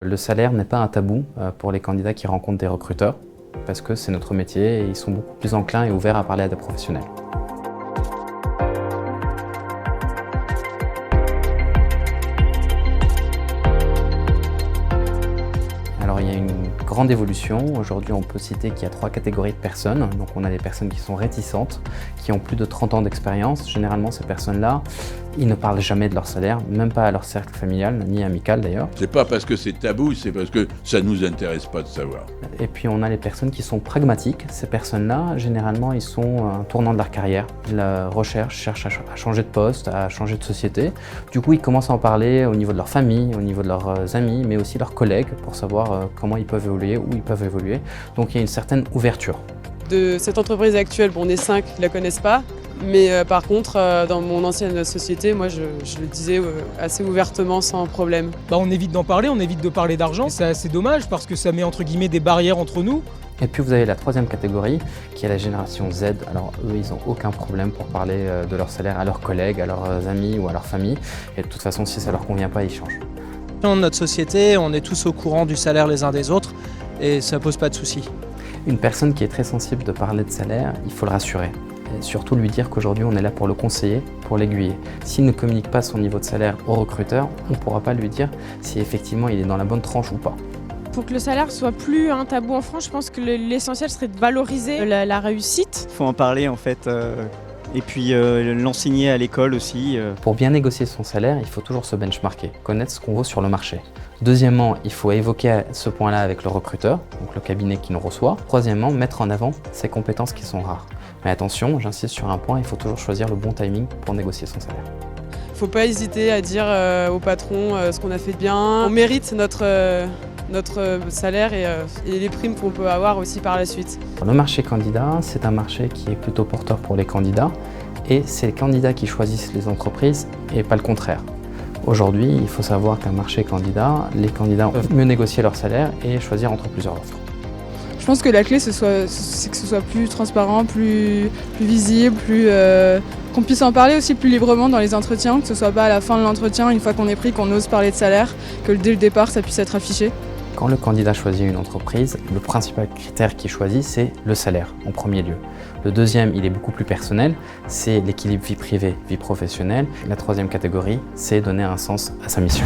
Le salaire n'est pas un tabou pour les candidats qui rencontrent des recruteurs, parce que c'est notre métier et ils sont beaucoup plus enclins et ouverts à parler à des professionnels. Alors il y a une grande évolution. Aujourd'hui, on peut citer qu'il y a 3 catégories de personnes. Donc on a des personnes qui sont réticentes, qui ont plus de 30 ans d'expérience. Généralement, ces personnes-là, ils ne parlent jamais de leur salaire, même pas à leur cercle familial, ni amical d'ailleurs. C'est pas parce que c'est tabou, c'est parce que ça nous intéresse pas de savoir. Et puis on a les personnes qui sont pragmatiques. Ces personnes-là, généralement, ils sont à un tournant de leur carrière. Ils cherchent à changer de poste, à changer de société. Du coup, ils commencent à en parler au niveau de leur famille, au niveau de leurs amis, mais aussi leurs collègues pour savoir comment ils peuvent évoluer, où ils peuvent évoluer. Donc il y a une certaine ouverture. De cette entreprise actuelle, on est 5 qui ne la connaissent pas. Mais par contre, dans mon ancienne société, moi je le disais assez ouvertement, sans problème. On évite d'en parler, on évite de parler d'argent. C'est assez dommage parce que ça met entre guillemets des barrières entre nous. Et puis vous avez la 3e catégorie qui est la génération Z. Alors eux, ils n'ont aucun problème pour parler de leur salaire à leurs collègues, à leurs amis ou à leur famille. Et de toute façon, si ça ne leur convient pas, ils changent. Dans notre société, on est tous au courant du salaire les uns des autres et ça pose pas de soucis. Une personne qui est très sensible de parler de salaire, il faut le rassurer. Et surtout lui dire qu'aujourd'hui on est là pour le conseiller, pour l'aiguiller. S'il ne communique pas son niveau de salaire au recruteur, on ne pourra pas lui dire si effectivement il est dans la bonne tranche ou pas. Pour que le salaire soit plus un tabou en France, je pense que l'essentiel serait de valoriser la réussite. Il faut en parler en fait, et puis l'enseigner à l'école aussi. Pour bien négocier son salaire, il faut toujours se benchmarker, connaître ce qu'on vaut sur le marché. Deuxièmement, il faut évoquer ce point-là avec le recruteur, donc le cabinet qui nous reçoit. Troisièmement, mettre en avant ses compétences qui sont rares. Mais attention, j'insiste sur un point, il faut toujours choisir le bon timing pour négocier son salaire. Il ne faut pas hésiter à dire au patron ce qu'on a fait de bien. On mérite notre salaire et les primes qu'on peut avoir aussi par la suite. Le marché candidat, c'est un marché qui est plutôt porteur pour les candidats et c'est les candidats qui choisissent les entreprises et pas le contraire. Aujourd'hui, il faut savoir qu'un marché candidat, les candidats peuvent mieux négocier leur salaire et choisir entre plusieurs offres. Je pense que la clé, c'est que ce soit plus transparent, plus visible, qu'on puisse en parler aussi plus librement dans les entretiens, que ce soit pas à la fin de l'entretien, une fois qu'on est pris, qu'on ose parler de salaire, que dès le départ, ça puisse être affiché. Quand le candidat choisit une entreprise, le principal critère qu'il choisit, c'est le salaire, en premier lieu. Le deuxième, il est beaucoup plus personnel, c'est l'équilibre vie privée, vie professionnelle. La 3e catégorie, c'est donner un sens à sa mission.